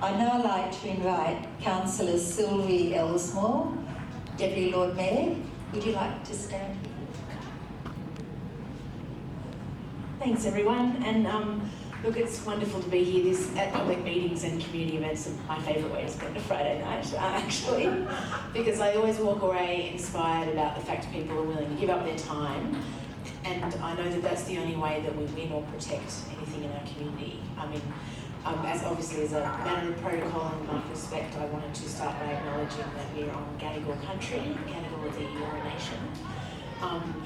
I'd now like to invite Councillor Sylvie Ellsmore, Deputy Lord Mayor. Would you like to stand here? Thanks everyone, and look, it's wonderful to be here at public meetings and community events. My favourite way to spend a Friday night, actually, because I always walk away inspired about the fact people are willing to give up their time, and I know that that's the only way that we win or protect anything in our community. I mean, as obviously as a matter of protocol and enough respect, I wanted to start by acknowledging that we're on Gadigal country. Gadigal is the Eora Nation.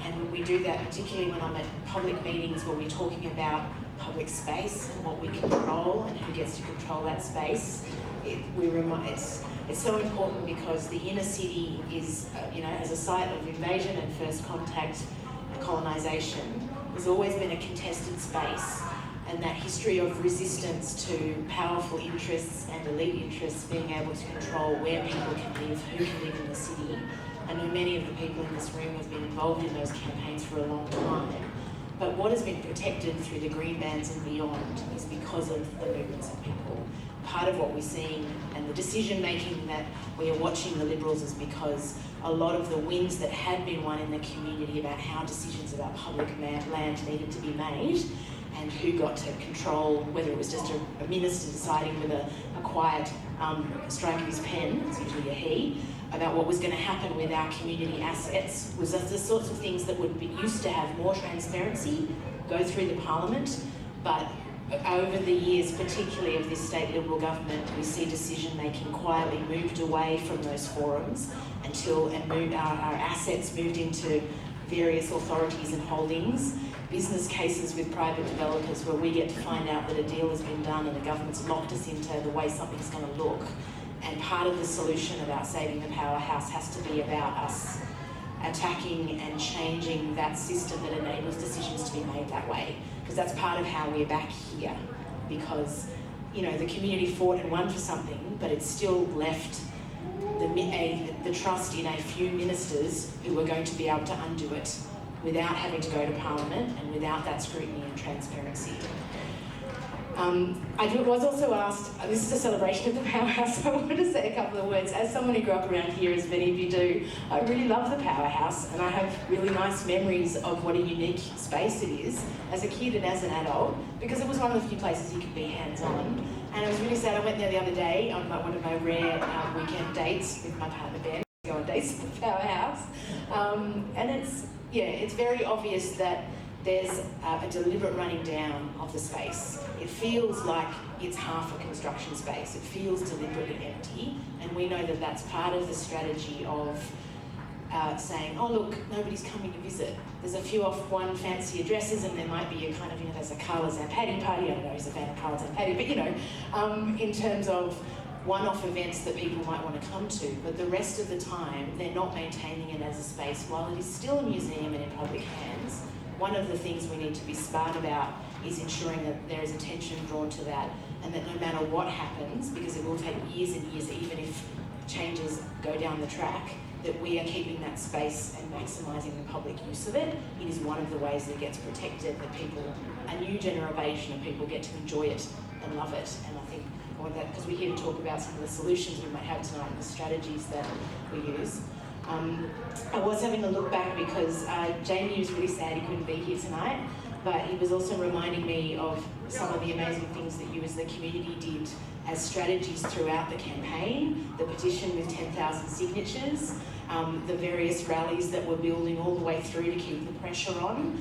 And we do that particularly when I'm at public meetings where we're talking about public space and what we control and who gets to control that space. It's so important because the inner city is, as a site of invasion and first contact and colonisation, there's always been a contested space, and that history of resistance to powerful interests and elite interests being able to control where people can live, who can live in the city. I know many of the people in this room have been involved in those campaigns for a long time, but what has been protected through the green bands and beyond is because of the movements of people. Part of what we're seeing and the decision making that we are watching the Liberals is because a lot of the wins that had been won in the community about how decisions about public land needed to be made and who got to control, whether it was just a minister deciding with a quiet strike of his pen, it's usually a he, about what was going to happen with our community assets, was the sorts of things that would be used to have more transparency go through the Parliament, but over the years, particularly of this state Liberal government, we see decision making quietly moved away from those forums our assets moved into various authorities and holdings, business cases with private developers where we get to find out that a deal has been done and the government's locked us into the way something's going to look. And part of the solution about saving the powerhouse has to be about us attacking and changing that system that enables decisions to be made that way. Because that's part of how we're back here. Because, the community fought and won for something, but it's still left the trust in a few ministers who were going to be able to undo it without having to go to Parliament and without that scrutiny and transparency. I was also asked, this is a celebration of the powerhouse, so I wanted to say a couple of words. As someone who grew up around here, as many of you do, I really love the powerhouse, and I have really nice memories of what a unique space it is as a kid and as an adult, because it was one of the few places you could be hands-on. And I was really sad. I went there the other day on one of my rare weekend dates with my partner Ben, to go on dates at the powerhouse. And it's very obvious that there's a deliberate running down of the space. It feels like it's half a construction space. It feels deliberately empty, and we know that that's part of the strategy of saying, oh look, nobody's coming to visit. There's a few off one fancy addresses, and there might be a kind of, there's a Carla Zampatti party. I don't know who's a fan of Carla Zampatti, but in terms of one-off events that people might want to come to, but the rest of the time they're not maintaining it as a space. While it is still a museum and in public hands, one of the things we need to be smart about is ensuring that there is attention drawn to that, and that no matter what happens, because it will take years and years, even if changes go down the track, that we are keeping that space and maximising the public use of it. It is one of the ways that it gets protected, that a new generation of people get to enjoy it and love it. And I think I want that, because we're here to talk about some of the solutions we might have tonight and the strategies that we use. I was having a look back because Jamie was really sad he couldn't be here tonight, but he was also reminding me of some of the amazing things that you as the community did as strategies throughout the campaign, the petition with 10,000 signatures, the various rallies that were building all the way through to keep the pressure on,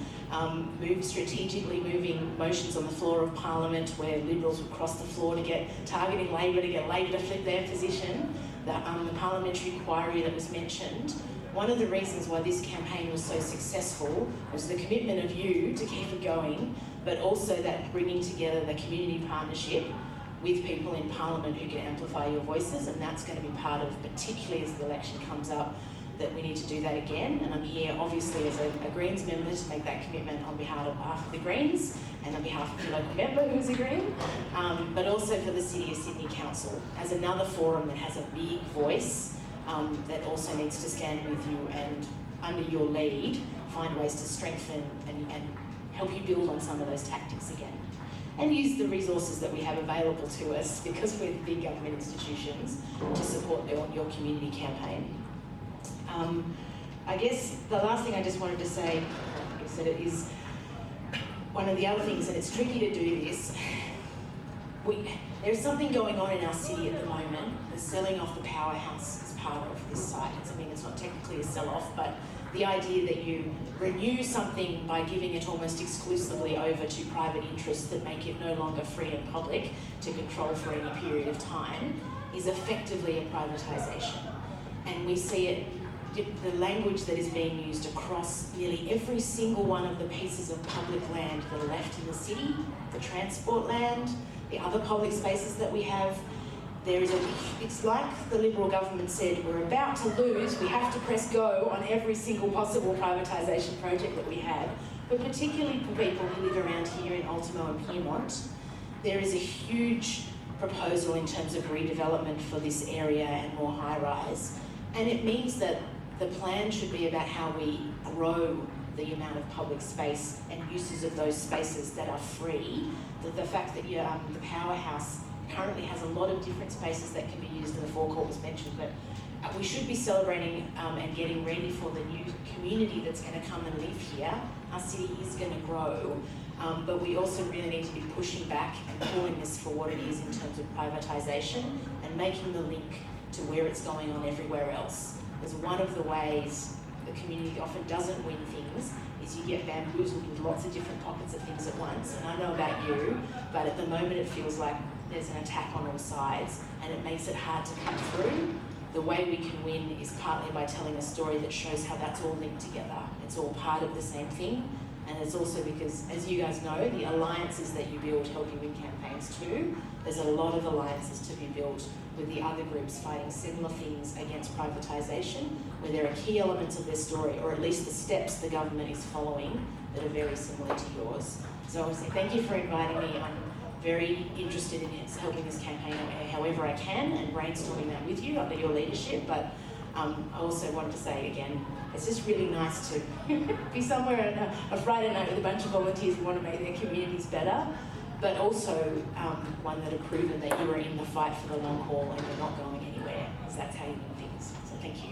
strategically moving motions on the floor of Parliament where Liberals would cross the floor targeting Labor to get Labor to flip their position, the parliamentary inquiry that was mentioned. One of the reasons why this campaign was so successful was the commitment of you to keep it going, but also that bringing together the community partnership with people in Parliament who can amplify your voices, and that's going to be part of, particularly as the election comes up, that we need to do that again. And I'm here obviously as a Greens member to make that commitment on behalf of the Greens and on behalf of the local member who's a Green, but also for the City of Sydney Council as another forum that has a big voice, that also needs to stand with you and under your lead find ways to strengthen and help you build on some of those tactics again. and use the resources that we have available to us, because we're big government institutions, to support your community campaign. I guess the last thing I just wanted to say, I said it, is one of the other things, and it's tricky to do this, there's something going on in our city at the moment. The selling off the powerhouse is part of this site. It's not technically a sell-off, but the idea that you renew something by giving it almost exclusively over to private interests that make it no longer free and public to control for any period of time is effectively a privatisation. And we see it, the language that is being used across nearly every single one of the pieces of public land that are left in the city, the transport land, the other public spaces that we have. It's like the Liberal government said, we're about to lose, we have to press go on every single possible privatisation project that we have. But particularly for people who live around here in Ultimo and Pyrmont, there is a huge proposal in terms of redevelopment for this area and more high-rise. And it means that the plan should be about how we grow the amount of public space and uses of those spaces that are free. The fact that the powerhouse currently has a lot of different spaces that can be used, and the forecourt was mentioned, but we should be celebrating and getting ready for the new community that's going to come and live here. Our city is going to grow, but we also really need to be pushing back and calling this for what it is in terms of privatisation and making the link to where it's going on everywhere else. Because one of the ways the community often doesn't win things is you get bamboozled with lots of different pockets of things at once. And I know about you, but at the moment it feels like there's an attack on all sides, and it makes it hard to cut through. The way we can win is partly by telling a story that shows how that's all linked together. It's all part of the same thing, and it's also because, as you guys know, the alliances that you build help you win campaigns too. There's a lot of alliances to be built with the other groups fighting similar things against privatisation, where there are key elements of their story, or at least the steps the government is following, that are very similar to yours. So I want to say thank you for inviting me. I'm very interested in helping this campaign however I can and brainstorming that with you under your leadership. But I also wanted to say again, it's just really nice to be somewhere on a Friday night with a bunch of volunteers who want to make their communities better, but also one that have proven that you are in the fight for the long haul and you're not going anywhere, because that's how you win things. So thank you.